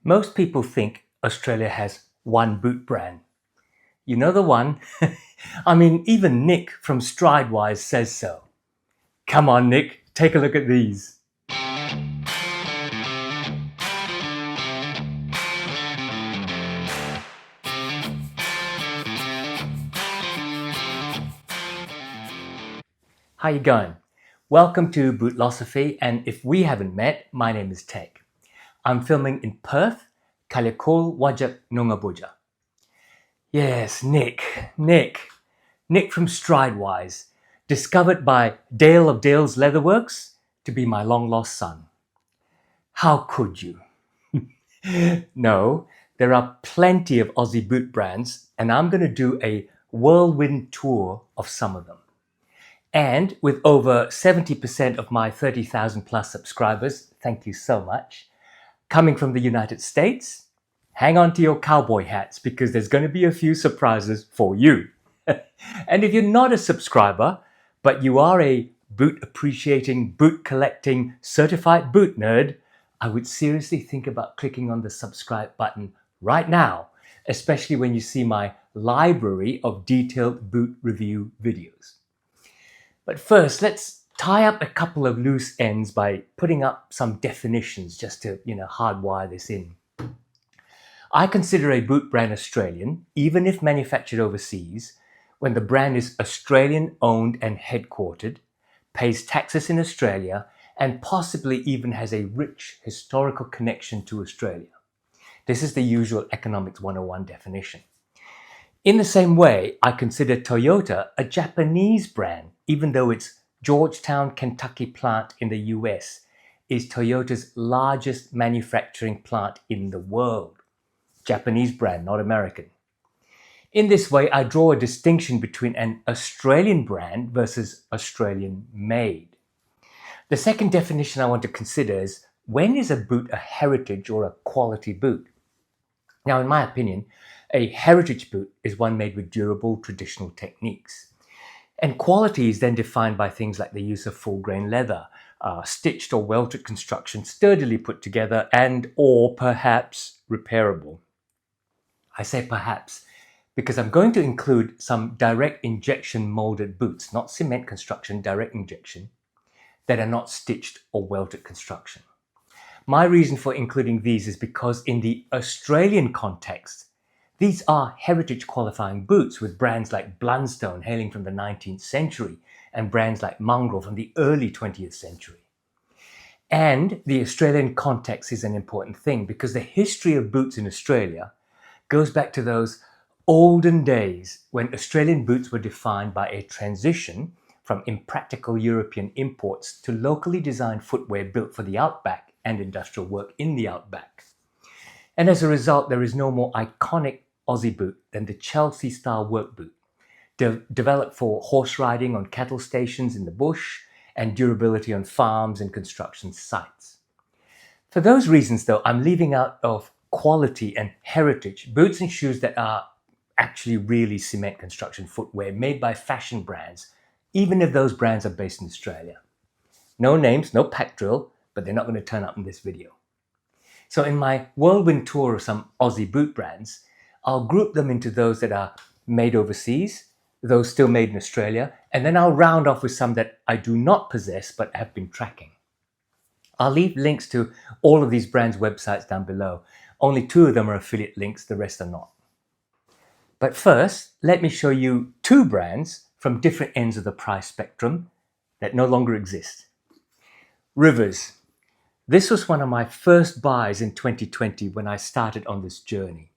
Most people think Australia has one boot brand. You know the one? I mean, even Nick from Stridewise says so. Come on, Nick, take a look at these. How you going? Welcome to Bootlosophy, and if we haven't met, my name is Tech. I'm filming in Perth, Kalikol Wajak Nungabuja. Yes, Nick from Stridewise, discovered by Dale of Dale's Leatherworks to be my long-lost son. How could you? No, there are plenty of Aussie boot brands, and I'm going to do a whirlwind tour of some of them. And with over 70% of my 30,000 plus subscribers, thank you so much, coming from the United States, hang on to your cowboy hats because there's going to be a few surprises for you. And if you're not a subscriber, but you are a boot appreciating, boot collecting, certified boot nerd, I would seriously think about clicking on the subscribe button right now, especially when you see my library of detailed boot review videos. But first, let's tie up a couple of loose ends by putting up some definitions just to, hardwire this in. I consider a boot brand Australian, even if manufactured overseas, when the brand is Australian owned and headquartered, pays taxes in Australia, and possibly even has a rich historical connection to Australia. This is the usual Economics 101 definition. In the same way, I consider Toyota a Japanese brand, even though its Georgetown, Kentucky plant in the US is Toyota's largest manufacturing plant in the world. Japanese brand, not American. In this way, I draw a distinction between an Australian brand versus Australian made. The second definition I want to consider is, when is a boot a heritage or a quality boot? Now, in my opinion, a heritage boot is one made with durable traditional techniques. And quality is then defined by things like the use of full grain leather, stitched or welted construction sturdily put together, and or perhaps repairable. I say perhaps because I'm going to include some direct injection molded boots, not cement construction, direct injection, that are not stitched or welted construction. My reason for including these is because in the Australian context, these are heritage qualifying boots with brands like Blundstone hailing from the 19th century and brands like Mongrel from the early 20th century. And the Australian context is an important thing because the history of boots in Australia goes back to those olden days when Australian boots were defined by a transition from impractical European imports to locally designed footwear built for the outback and industrial work in the outback. And as a result, there is no more iconic Aussie boot than the Chelsea-style work boot, developed for horse riding on cattle stations in the bush and durability on farms and construction sites. For those reasons, though, I'm leaving out of quality and heritage boots and shoes that are actually really cement construction footwear made by fashion brands, even if those brands are based in Australia. No names, no pack drill, but they're not going to turn up in this video. So in my whirlwind tour of some Aussie boot brands, I'll group them into those that are made overseas, those still made in Australia, and then I'll round off with some that I do not possess but have been tracking. I'll leave links to all of these brands' websites down below. Only 2 of them are affiliate links, the rest are not. But first, let me show you 2 brands from different ends of the price spectrum that no longer exist. Rivers. This was one of my first buys in 2020 when I started on this journey.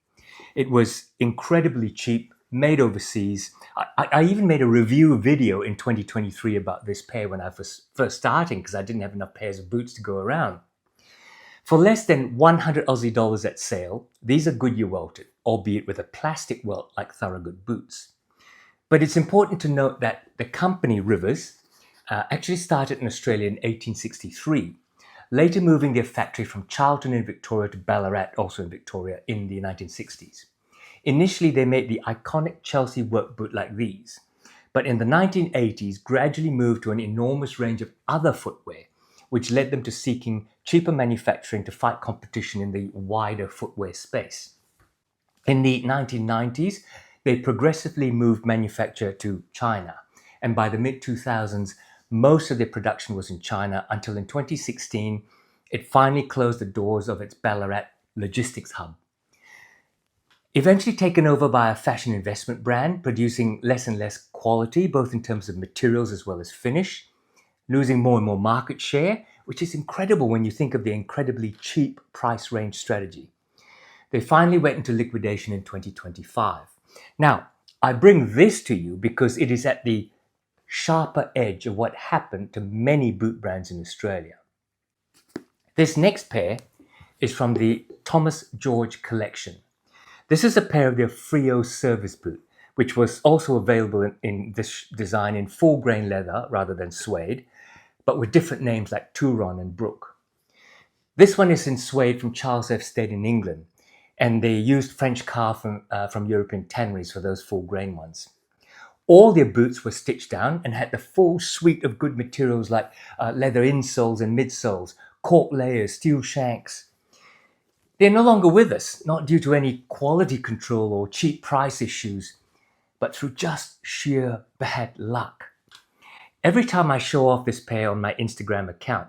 It was incredibly cheap, made overseas. I even made a review video in 2023 about this pair when I was first starting because I didn't have enough pairs of boots to go around. For less than 100 Aussie dollars at sale, these are Goodyear welted, albeit with a plastic welt like Thorogood boots. But it's important to note that the company Rivers actually started in Australia in 1863, later moving their factory from Charlton in Victoria to Ballarat, also in Victoria, in the 1960s. Initially, they made the iconic Chelsea work boot like these, but in the 1980s gradually moved to an enormous range of other footwear, which led them to seeking cheaper manufacturing to fight competition in the wider footwear space. In the 1990s, they progressively moved manufacture to China, and by the mid-2000s, most of their production was in China until in 2016, it finally closed the doors of its Ballarat logistics hub. Eventually taken over by a fashion investment brand, producing less and less quality, both in terms of materials as well as finish, losing more and more market share, which is incredible when you think of the incredibly cheap price range strategy. They finally went into liquidation in 2025. Now, I bring this to you because it is at the sharper edge of what happened to many boot brands in Australia. This next pair is from the Thomas George collection. This is a pair of their Frio service boot, which was also available in this design in full grain leather rather than suede, but with different names like Turon and Brook. This one is in suede from Charles F. Stead in England, and they used French calf from European tanneries for those full grain ones. All their boots were stitched down and had the full suite of good materials like leather insoles and midsoles, cork layers, steel shanks. They're no longer with us, not due to any quality control or cheap price issues, but through just sheer bad luck. Every time I show off this pair on my Instagram account,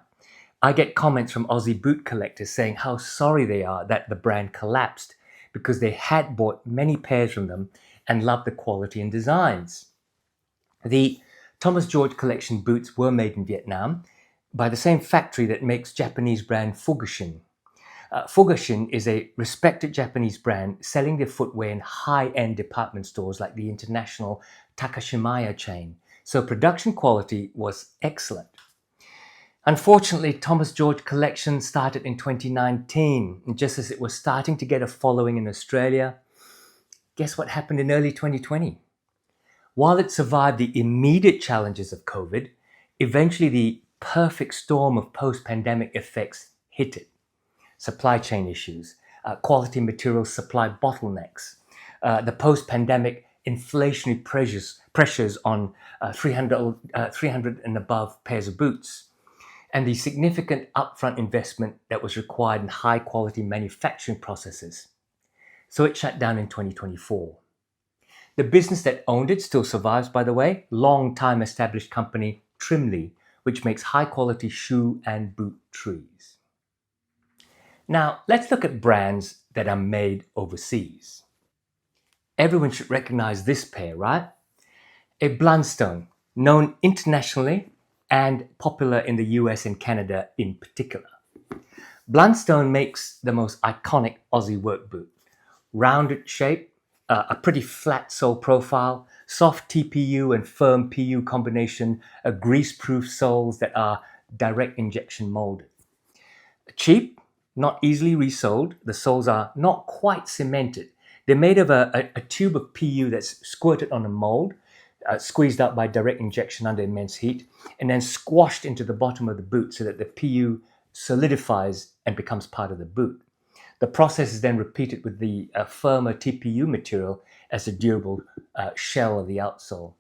I get comments from Aussie boot collectors saying how sorry they are that the brand collapsed because they had bought many pairs from them and loved the quality and designs. The Thomas George collection boots were made in Vietnam by the same factory that makes Japanese brand Fugashin. Fugashin is a respected Japanese brand selling their footwear in high-end department stores like the international Takashimaya chain, so production quality was excellent. Unfortunately, Thomas George collection started in 2019, and just as it was starting to get a following in Australia, guess what happened in early 2020? While it survived the immediate challenges of COVID, eventually the perfect storm of post-pandemic effects hit it. Supply chain issues, quality materials supply bottlenecks, the post-pandemic inflationary pressures on 300 and above pairs of boots, and the significant upfront investment that was required in high-quality manufacturing processes. So it shut down in 2024. The business that owned it still survives, by the way, long-time established company Trimley, which makes high-quality shoe and boot trees. Now, let's look at brands that are made overseas. Everyone should recognize this pair, right? A Blundstone, known internationally and popular in the US and Canada in particular. Blundstone makes the most iconic Aussie work boot. Rounded shape, a pretty flat sole profile, soft TPU and firm PU combination, grease-proof soles that are direct injection molded. Cheap, not easily resold. The soles are not quite cemented. They're made of a tube of PU that's squirted on a mold, squeezed out by direct injection under immense heat, and then squashed into the bottom of the boot so that the PU solidifies and becomes part of the boot. The process is then repeated with the firmer TPU material as the durable shell of the outsole.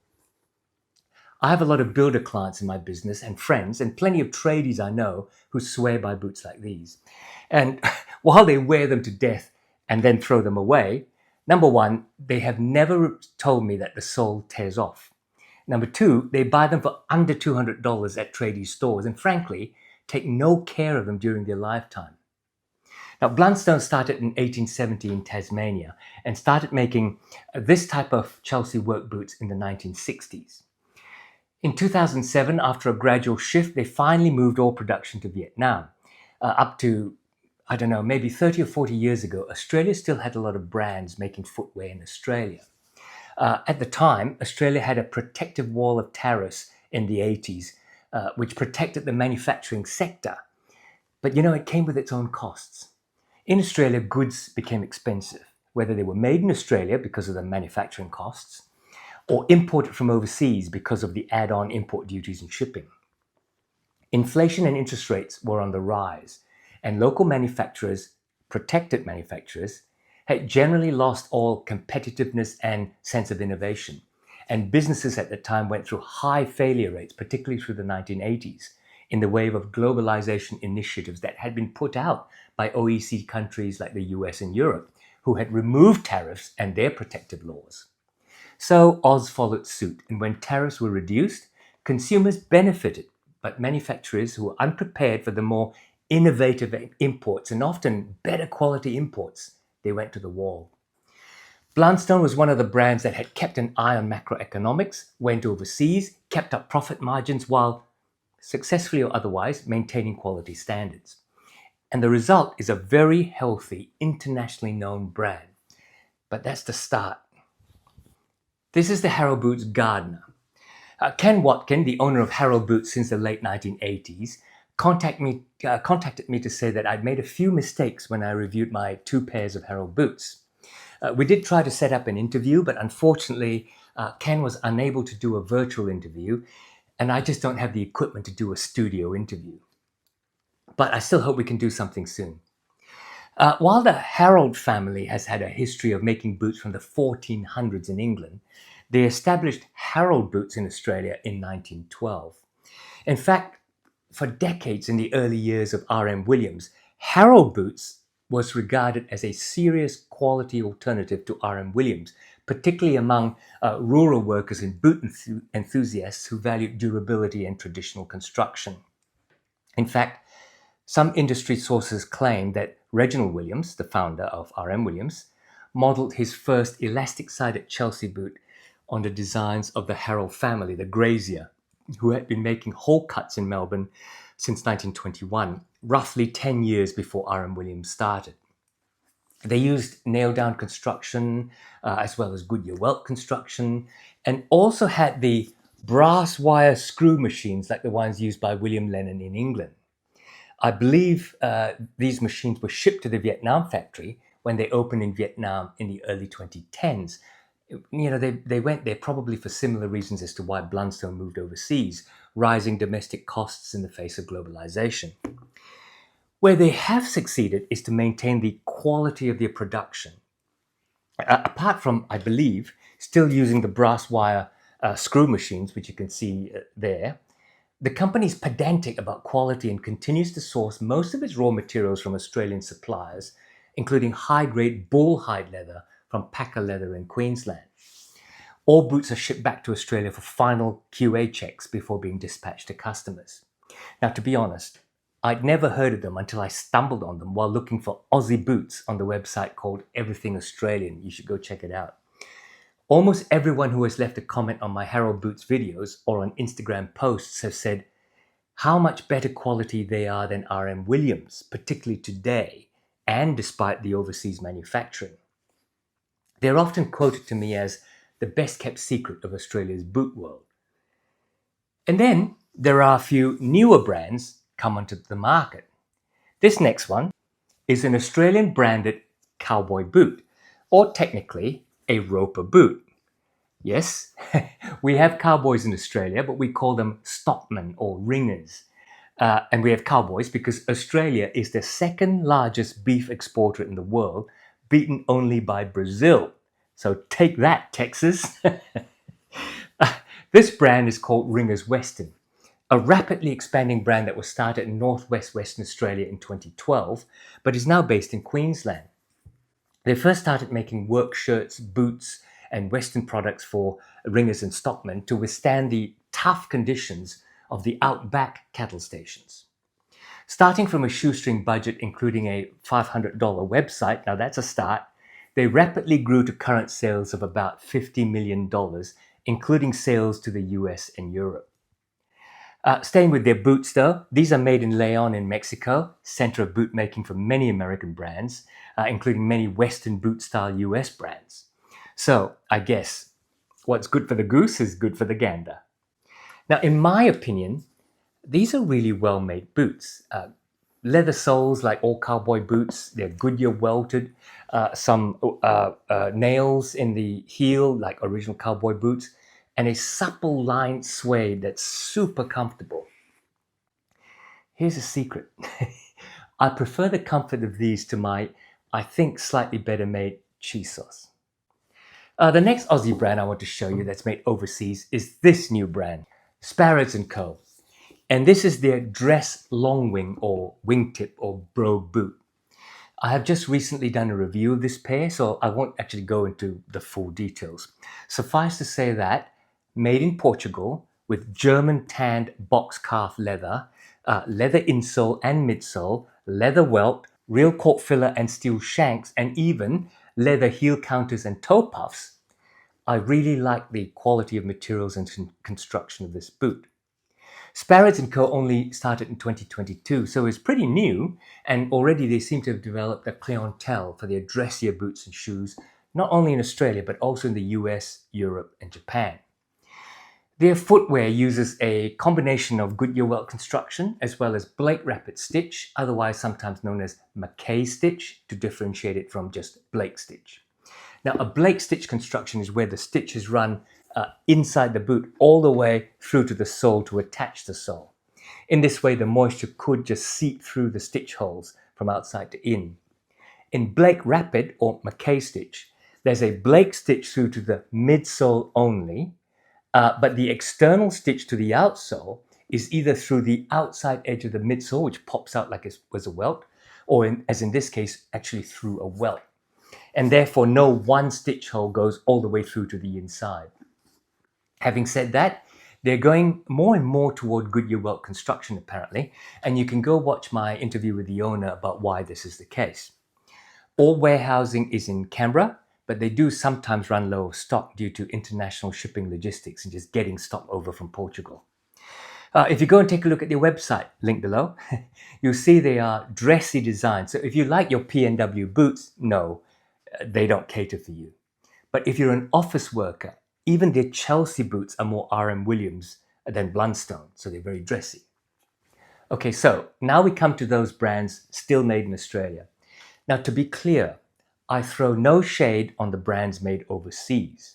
I have a lot of builder clients in my business and friends and plenty of tradies I know who swear by boots like these. And while they wear them to death and then throw them away, number one, they have never told me that the sole tears off. Number two, they buy them for under $200 at tradie stores and frankly, take no care of them during their lifetime. Now, Blundstone started in 1870 in Tasmania and started making this type of Chelsea work boots in the 1960s. In 2007, after a gradual shift, they finally moved all production to Vietnam. Up to, I don't know, maybe 30 or 40 years ago, Australia still had a lot of brands making footwear in Australia. At the time, Australia had a protective wall of tariffs in the 80s, which protected the manufacturing sector. But it came with its own costs. In Australia, goods became expensive, whether they were made in Australia because of the manufacturing costs, or imported from overseas because of the add-on import duties and shipping. Inflation and interest rates were on the rise, and local manufacturers, protected manufacturers, had generally lost all competitiveness and sense of innovation. And businesses at the time went through high failure rates, particularly through the 1980s, in the wave of globalization initiatives that had been put out by OECD countries like the US and Europe, who had removed tariffs and their protective laws. So Oz followed suit, and when tariffs were reduced, consumers benefited, but manufacturers who were unprepared for the more innovative imports and often better quality imports, they went to the wall. Blundstone was one of the brands that had kept an eye on macroeconomics, went overseas, kept up profit margins while successfully or otherwise maintaining quality standards. And the result is a very healthy, internationally known brand. But that's the start. This is the Harrow Boots gardener. Ken Watkin, the owner of Harrow Boots since the late 1980s, contacted me to say that I'd made a few mistakes when I reviewed my 2 pairs of Harrow Boots. We did try to set up an interview, but unfortunately, Ken was unable to do a virtual interview, and I just don't have the equipment to do a studio interview. But I still hope we can do something soon. While the Harold family has had a history of making boots from the 1400s in England, they established Harold Boots in Australia in 1912. In fact, for decades in the early years of R.M. Williams, Harold Boots was regarded as a serious quality alternative to R.M. Williams, particularly among rural workers and boot enthusiasts who valued durability and traditional construction. In fact, some industry sources claim that Reginald Williams, the founder of R.M. Williams, modeled his first elastic-sided Chelsea boot on the designs of the Harold family, the grazier, who had been making hole cuts in Melbourne since 1921, roughly 10 years before R.M. Williams started. They used nail-down construction as well as Goodyear welt construction, and also had the brass wire screw machines like the ones used by William Lennon in England. I believe these machines were shipped to the Vietnam factory when they opened in Vietnam in the early 2010s. You know, they went there probably for similar reasons as to why Blundstone moved overseas, rising domestic costs in the face of globalization. Where they have succeeded is to maintain the quality of their production. Apart from, I believe, still using the brass wire screw machines, which you can see there, the company is pedantic about quality and continues to source most of its raw materials from Australian suppliers, including high-grade bull hide leather from Packer Leather in Queensland. All boots are shipped back to Australia for final QA checks before being dispatched to customers. Now, to be honest, I'd never heard of them until I stumbled on them while looking for Aussie boots on the website called Everything Australian. You should go check it out. Almost everyone who has left a comment on my Harold Boots videos or on Instagram posts have said how much better quality they are than R.M. Williams, particularly today, and despite the overseas manufacturing. They're often quoted to me as the best kept secret of Australia's boot world. And then there are a few newer brands come onto the market. This next one is an Australian branded cowboy boot, or technically a roper boot. Yes, we have cowboys in Australia, but we call them stockmen or ringers. And we have cowboys because Australia is the second largest beef exporter in the world, beaten only by Brazil. So take that, Texas. This brand is called Ringers Western, a rapidly expanding brand that was started in northwest Western Australia in 2012, but is now based in Queensland. They first started making work shirts, boots, and Western products for ringers and stockmen to withstand the tough conditions of the outback cattle stations. Starting from a shoestring budget including a $500 website, now that's a start, they rapidly grew to current sales of about $50 million, including sales to the US and Europe. Staying with their boots though, these are made in Leon in Mexico, center of boot making for many American brands, including many Western boot-style US brands. So, I guess, what's good for the goose is good for the gander. Now, in my opinion, these are really well-made boots. Leather soles like all cowboy boots, they're Goodyear welted, some nails in the heel like original cowboy boots, and a supple lined suede that's super comfortable. Here's a secret. I prefer the comfort of these to my, I think, slightly better made cheese sauce. The next Aussie brand I want to show you that's made overseas is this new brand, Sparrows & Co. And this is their dress long wing or wingtip or brogue boot. I have just recently done a review of this pair, so I won't actually go into the full details. Suffice to say that made in Portugal with German tanned box calf leather, leather insole and midsole, leather welt, real cork filler and steel shanks, and even leather heel counters and toe puffs. I really like the quality of materials and construction of this boot. Sparrows & Co. only started in 2022, so it's pretty new, and already they seem to have developed a clientele for their dressier boots and shoes, not only in Australia, but also in the US, Europe, and Japan. Their footwear uses a combination of Goodyear welt construction as well as Blake Rapid stitch, otherwise sometimes known as Mackay stitch, to differentiate it from just Blake stitch. Now, a Blake stitch construction is where the stitch is run inside the boot all the way through to the sole to attach the sole. In this way, the moisture could just seep through the stitch holes from outside to in. In Blake Rapid or Mackay stitch, there's a Blake stitch through to the midsole only, but the external stitch to the outsole is either through the outside edge of the midsole, which pops out like it was a welt, or as in this case, actually through a welt. And therefore, no one stitch hole goes all the way through to the inside. Having said that, they're going more and more toward Goodyear welt construction, apparently, and you can go watch my interview with the owner about why this is the case. All warehousing is in Canberra, but they do sometimes run low of stock due to international shipping logistics and just getting stock over from Portugal. If you go and take a look at their website, link below, you'll see they are dressy designs. So if you like your P&W boots, no, they don't cater for you. But if you're an office worker, even their Chelsea boots are more R.M. Williams than Blundstone, so they're very dressy. Okay, so now we come to those brands still made in Australia. Now, to be clear, I throw no shade on the brands made overseas.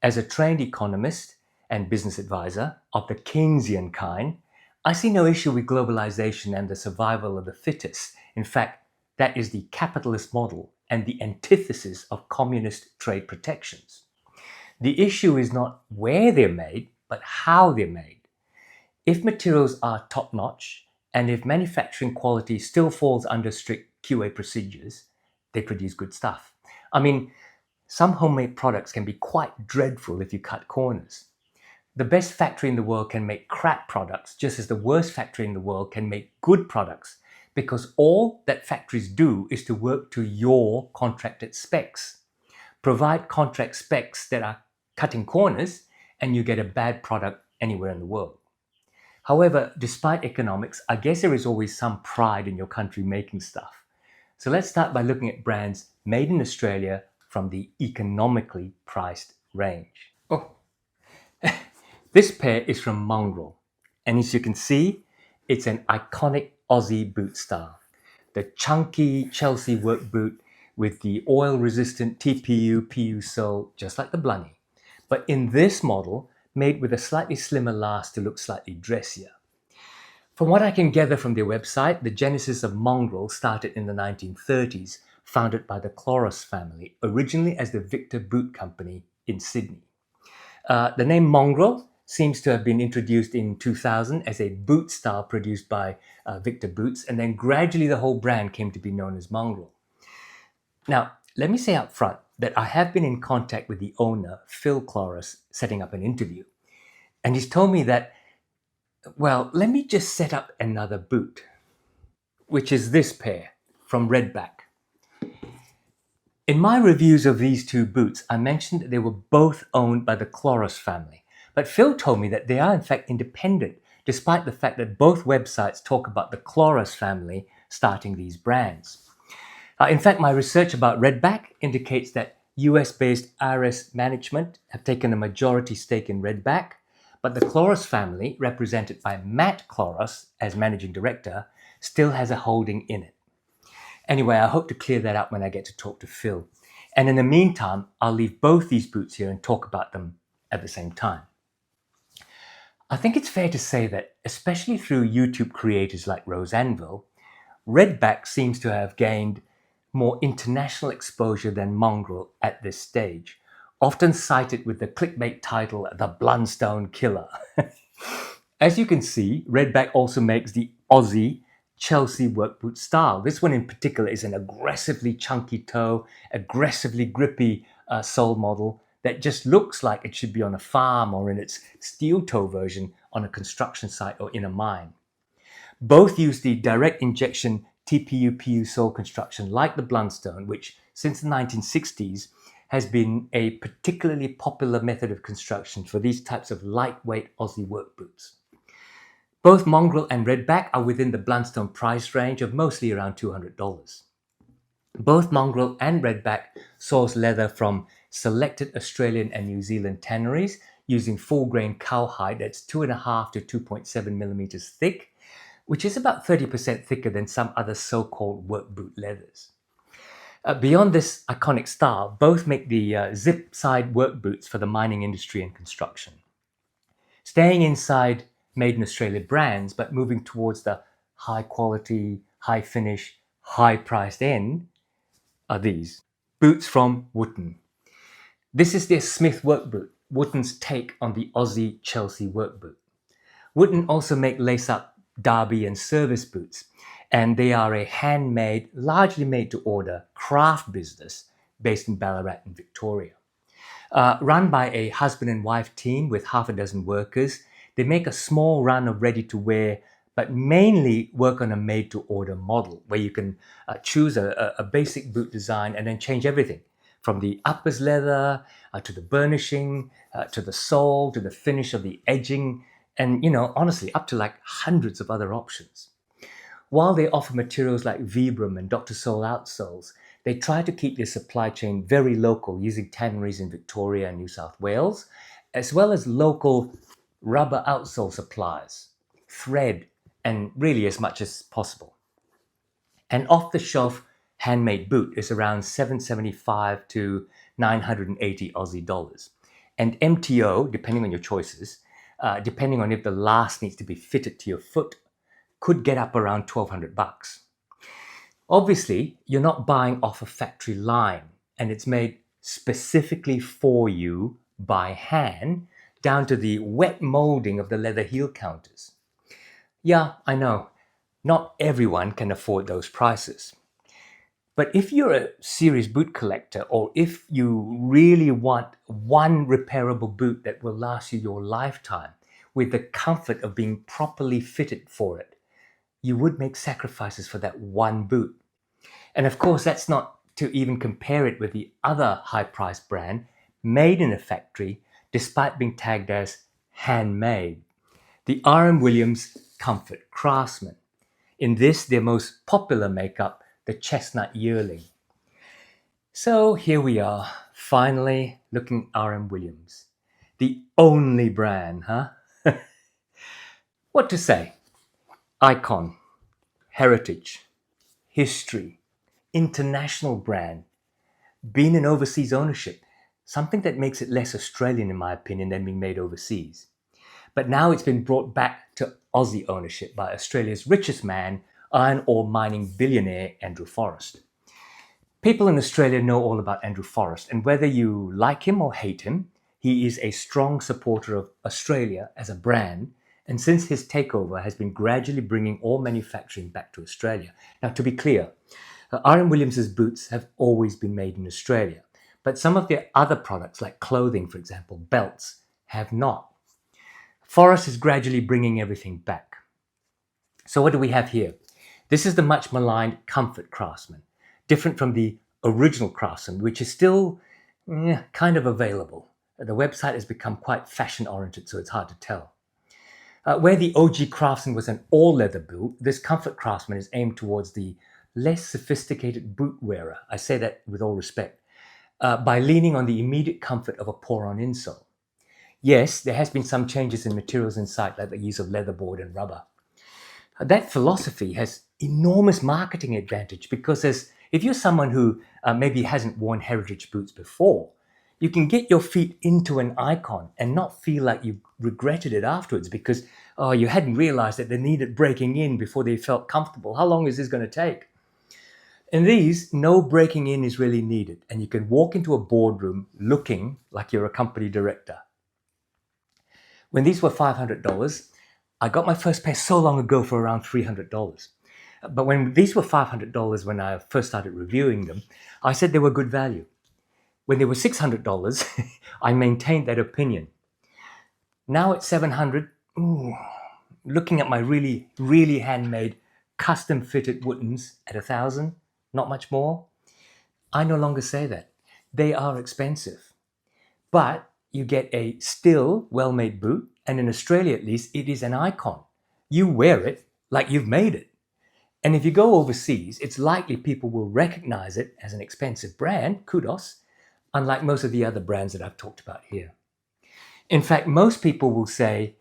As a trained economist and business advisor of the Keynesian kind, I see no issue with globalization and the survival of the fittest. In fact, that is the capitalist model and the antithesis of communist trade protections. The issue is not where they're made, but how they're made. If materials are top-notch, and if manufacturing quality still falls under strict QA procedures, they produce good stuff. I mean, some homemade products can be quite dreadful if you cut corners. The best factory in the world can make crap products, just as the worst factory in the world can make good products, because all that factories do is to work to your contracted specs. Provide contract specs that are cutting corners, and you get a bad product anywhere in the world. However, despite economics, I guess there is always some pride in your country making stuff. So let's start by looking at brands made in Australia from the economically priced range. Oh, this pair is from Mongrel, and as you can see, it's an iconic Aussie boot style. The chunky Chelsea work boot with the oil-resistant TPU PU sole, just like the Blunny, but in this model, made with a slightly slimmer last to look slightly dressier. From what I can gather from their website, the genesis of Mongrel started in the 1930s, founded by the Cloros family, originally as the Victor Boot Company in Sydney. The name Mongrel seems to have been introduced in 2000 as a boot style produced by Victor Boots, and then gradually the whole brand came to be known as Mongrel. Now, let me say up front that I have been in contact with the owner, Phil Cloros, setting up an interview. And he's told me that, well, let me just set up another boot, which is this pair from Redback. In my reviews of these two boots, I mentioned that they were both owned by the Cloros family. But Phil told me that they are in fact independent, despite the fact that both websites talk about the Cloros family starting these brands. In fact, my research about Redback indicates that US-based RS management have taken a majority stake in Redback, but the Cloros family, represented by Matt Cloros as managing director, still has a holding in it. Anyway, I hope to clear that up when I get to talk to Phil. And in the meantime, I'll leave both these boots here and talk about them at the same time. I think it's fair to say that, especially through YouTube creators like Rose Anvil, Redback seems to have gained more international exposure than Mongrel at this stage, often cited with the clickbait title, The Blundstone Killer. As you can see, Redback also makes the Aussie Chelsea work boot style. This one in particular is an aggressively chunky toe, aggressively grippy sole model that just looks like it should be on a farm or in its steel toe version on a construction site or in a mine. Both use the direct injection TPU-PU sole construction like the Blundstone, which since the 1960s has been a particularly popular method of construction for these types of lightweight Aussie work boots. Both Mongrel and Redback are within the Blundstone price range of mostly around $200. Both Mongrel and Redback source leather from selected Australian and New Zealand tanneries using full-grain cowhide that's 2.5 to 2.7 millimeters thick, which is about 30% thicker than some other so-called work boot leathers. Beyond this iconic style, both make the zip-side work boots for the mining industry and construction. Staying inside made in Australia brands, but moving towards the high quality, high finish, high priced end are these. Boots from Wootton. This is their Smith work boot, Wootton's take on the Aussie Chelsea work boot. Wootton also make lace-up derby and service boots, and they are a handmade, largely made to order craft business based in Ballarat in Victoria. Run by a husband and wife team with half a dozen workers, they make a small run of ready-to-wear, but mainly work on a made-to-order model where you can choose a basic boot design and then change everything from the uppers leather to the burnishing, to the sole, to the finish of the edging, and honestly, up to like hundreds of other options. While they offer materials like Vibram and Dr. Soul outsoles, they try to keep their supply chain very local using tanneries in Victoria and New South Wales, as well as local rubber outsole suppliers, thread, and really as much as possible. An off-the-shelf handmade boot is around $775 to 980 Aussie dollars. And MTO, depending on your choices, depending on if the last needs to be fitted to your foot, could get up around $1,200. Obviously, you're not buying off a factory line, and it's made specifically for you by hand, down to the wet molding of the leather heel counters. Yeah, I know, not everyone can afford those prices. But if you're a serious boot collector, or if you really want one repairable boot that will last you your lifetime with the comfort of being properly fitted for it, you would make sacrifices for that one boot. And of course, that's not to even compare it with the other high-priced brand made in a factory, despite being tagged as handmade, the R.M. Williams Comfort Craftsman. In this, their most popular makeup, the Chestnut Yearling. So here we are, finally looking at R.M. Williams. The only brand, huh? What to say? Icon, heritage, history, international brand, been in overseas ownership, something that makes it less Australian in my opinion than being made overseas. But now it's been brought back to Aussie ownership by Australia's richest man, iron ore mining billionaire Andrew Forrest. People in Australia know all about Andrew Forrest, and whether you like him or hate him, he is a strong supporter of Australia as a brand, and since his takeover has been gradually bringing all manufacturing back to Australia. Now, to be clear, R.M. Williams' boots have always been made in Australia, but some of their other products, like clothing, for example, belts, have not. Forrest is gradually bringing everything back. So what do we have here? This is the much maligned Comfort Craftsman, different from the original Craftsman, which is still kind of available. The website has become quite fashion-oriented, so it's hard to tell. Where the OG Craftsman was an all-leather boot, this Comfort Craftsman is aimed towards the less sophisticated boot wearer. I say that with all respect, by leaning on the immediate comfort of a pour-on insole. Yes, there has been some changes in materials inside, like the use of leatherboard and rubber. That philosophy has enormous marketing advantage because if you're someone who maybe hasn't worn heritage boots before, you can get your feet into an icon and not feel like you regretted it afterwards because you hadn't realized that they needed breaking in before they felt comfortable. How long is this going to take? In these, no breaking in is really needed, and you can walk into a boardroom looking like you're a company director. When these were $500, I got my first pair so long ago for around $300. But when these were $500 when I first started reviewing them, I said they were good value. When they were $600, I maintained that opinion. Now at 700, ooh, looking at my really, really handmade, custom fitted wootens at 1,000, not much more, I no longer say that. They are expensive. But you get a still well-made boot, and in Australia at least, it is an icon. You wear it like you've made it. And if you go overseas, it's likely people will recognize it as an expensive brand, kudos, unlike most of the other brands that I've talked about here. In fact, most people will say,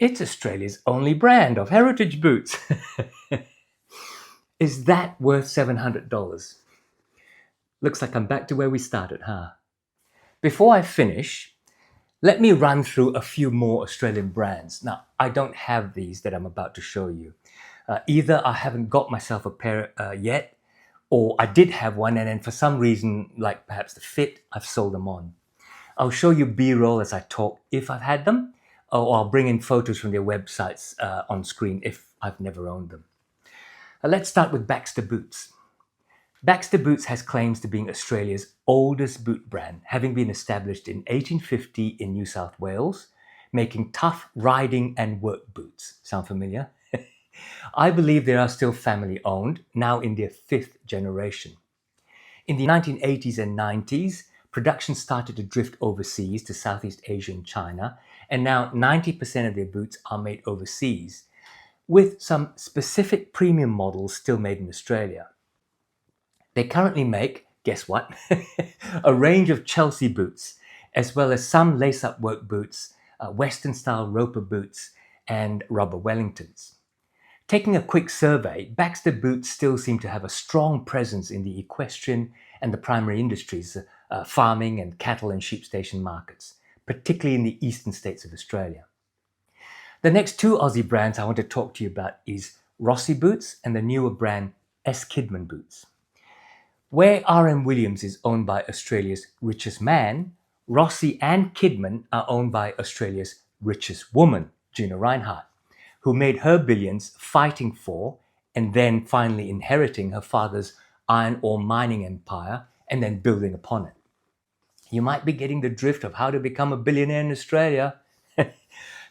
it's Australia's only brand of heritage boots. Is that worth $700? Looks like I'm back to where we started, huh? Before I finish, let me run through a few more Australian brands. Now, I don't have these that I'm about to show you. Either I haven't got myself a pair yet, or I did have one and then for some reason, like perhaps the fit, I've sold them on. I'll show you B-roll as I talk if I've had them, or I'll bring in photos from their websites on screen if I've never owned them. Let's start with Baxter Boots. Baxter Boots has claims to being Australia's oldest boot brand, having been established in 1850 in New South Wales, making tough riding and work boots. Sound familiar? I believe they are still family owned, now in their 5th generation. In the 1980s and 90s, production started to drift overseas to Southeast Asia and China, and now 90% of their boots are made overseas, with some specific premium models still made in Australia. They currently make, guess what, a range of Chelsea boots, as well as some lace-up work boots, Western-style roper boots, and rubber Wellingtons. Taking a quick survey, Baxter Boots still seem to have a strong presence in the equestrian and the primary industries, farming and cattle and sheep station markets, particularly in the eastern states of Australia. The next two Aussie brands I want to talk to you about is Rossi Boots and the newer brand S. Kidman Boots. Where R.M. Williams is owned by Australia's richest man, Rossi and Kidman are owned by Australia's richest woman, Gina Rinehart, who made her billions fighting for and then finally inheriting her father's iron ore mining empire and then building upon it. You might be getting the drift of how to become a billionaire in Australia.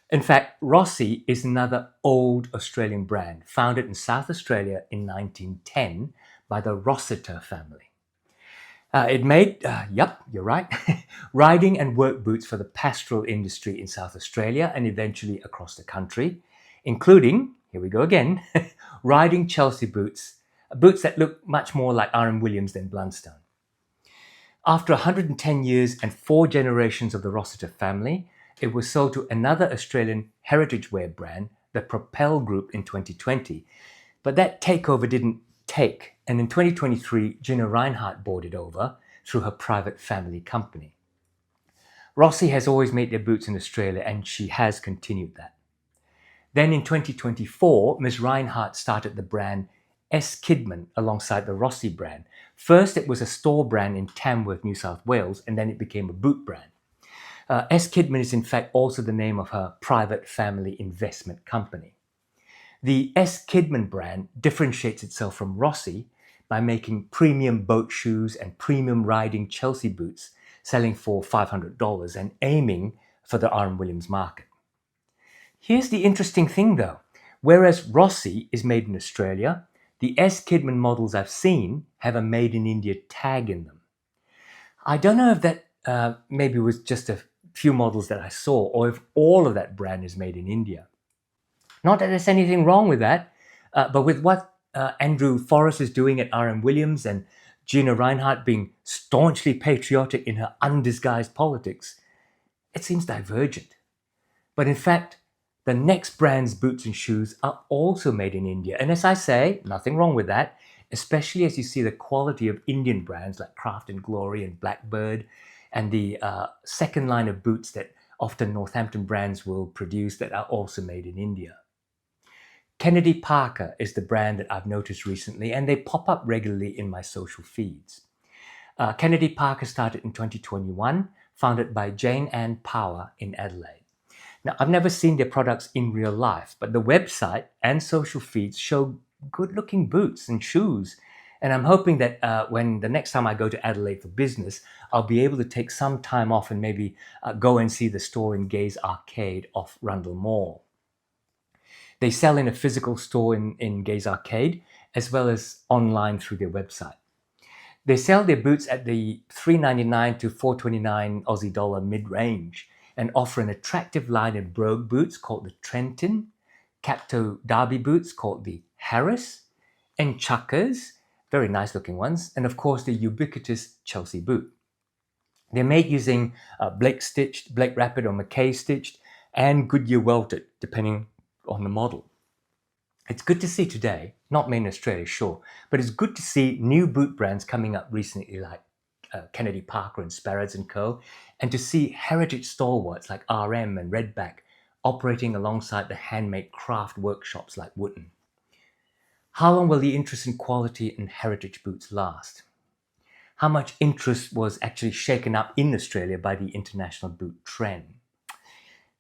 In fact, Rossi is another old Australian brand founded in South Australia in 1910 by the Rossiter family. It made, yep, you're right, riding and work boots for the pastoral industry in South Australia and eventually across the country, including, here we go again, riding Chelsea boots, boots that look much more like R.M. Williams than Blundstone. After 110 years and 4 generations of the Rossiter family, it was sold to another Australian heritage wear brand, the Propel Group, in 2020. But that takeover didn't take, and in 2023, Gina Rinehart bought it over through her private family company. Rossi has always made their boots in Australia, and she has continued that. Then in 2024, Ms. Rinehart started the brand S. Kidman alongside the Rossi brand. First, it was a store brand in Tamworth, New South Wales, and then it became a boot brand. S. Kidman is in fact also the name of her private family investment company. The S. Kidman brand differentiates itself from Rossi by making premium boat shoes and premium riding Chelsea boots, selling for $500 and aiming for the R.M. Williams market. Here's the interesting thing though. Whereas Rossi is made in Australia, the S. Kidman models I've seen have a Made in India tag in them. I don't know if that maybe was just a few models that I saw, or if all of that brand is made in India. Not that there's anything wrong with that, but with what Andrew Forrest is doing at R.M. Williams and Gina Rinehart being staunchly patriotic in her undisguised politics, it seems divergent. But in fact, the next brand's boots and shoes are also made in India. And as I say, nothing wrong with that, especially as you see the quality of Indian brands like Craft and Glory and Blackbird, and the second line of boots that often Northampton brands will produce that are also made in India. Kennedy Parker is the brand that I've noticed recently, and they pop up regularly in my social feeds. Kennedy Parker started in 2021, founded by Jane Ann Power in Adelaide. Now, I've never seen their products in real life, but the website and social feeds show good looking boots and shoes. And I'm hoping that when the next time I go to Adelaide for business, I'll be able to take some time off and maybe go and see the store in Gaze Arcade off Rundle Mall. They sell in a physical store in Gaze Arcade as well as online through their website. They sell their boots at the $3.99 to $4.29 Aussie dollar mid-range and offer an attractive line of brogue boots called the Trenton, Capto Derby boots called the Harris, and Chuckers, very nice looking ones, and of course the ubiquitous Chelsea boot. They're made using Blake stitched, Blake Rapid or McKay stitched, and Goodyear welted, depending on the model. It's good to see today, not made in Australia, sure, but it's good to see new boot brands coming up recently like Kennedy Parker and Sparrows & Co. and to see heritage stalwarts like RM and Redback operating alongside the handmade craft workshops like Wootton. How long will the interest in quality and heritage boots last? How much interest was actually shaken up in Australia by the international boot trend?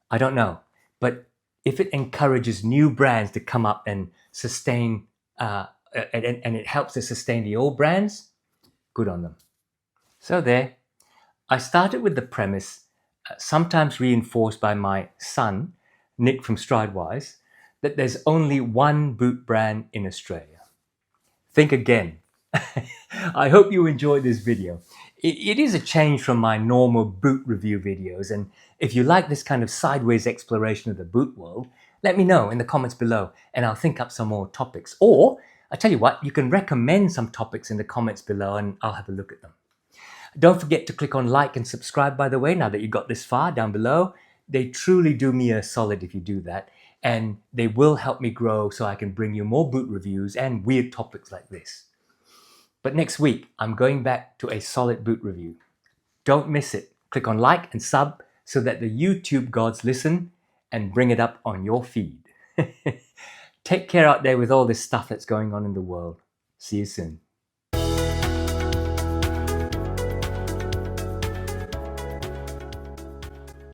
I don't know, but if it encourages new brands to come up and sustain, and it helps to sustain the old brands, good on them. So there, I started with the premise, sometimes reinforced by my son, Nick from Stridewise, that there's only one boot brand in Australia. Think again. I hope you enjoyed this video. It is a change from my normal boot review videos, and if you like this kind of sideways exploration of the boot world, let me know in the comments below and I'll think up some more topics. Or, I tell you what, you can recommend some topics in the comments below and I'll have a look at them. Don't forget to click on like and subscribe, by the way, now that you got this far down below. They truly do me a solid if you do that, and they will help me grow so I can bring you more boot reviews and weird topics like this. But next week, I'm going back to a solid boot review. Don't miss it. Click on like and sub so that the YouTube gods listen and bring it up on your feed. Take care out there with all this stuff that's going on in the world. See you soon.